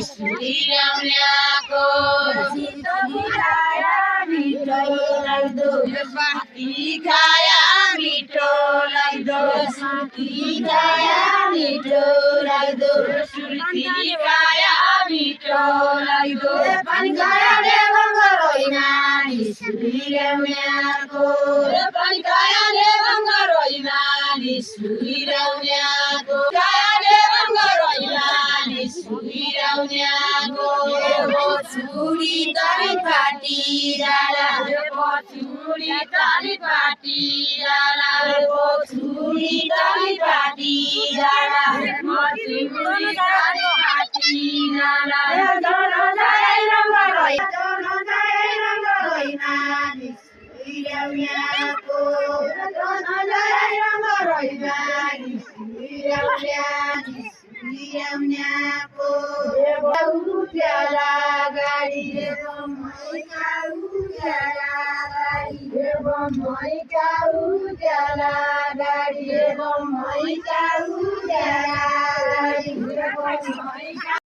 निस्कुराउन्याको मिठो लाग्दो बाटी खाया मिठो लाग्दो सुर्ती खाया मिठो लाग्दो सुर्ती खाया मिठो लाग्दो पानी खाया देवङ्गरोइना निस्कुराउन्याको पानी खाया देवङ्गरोइना निस्कुराउन्याको खाया देवङ्गरोइना निस्कुराउन्याको छुरी तरी फाटी जाला छुरी तरी फाटी जाला छुरी तरी फाटी जाला छुरी तरी फाटी जाला दोनो जाय रङ्गरोइना निस्कुराउन्याको दोनो जाय रङ्गरोइना निस्कुराउन्याको उज्याला गाडी मैका उज्याला गाडी मैका उज्याला गाडी मैका उज्याला गाडी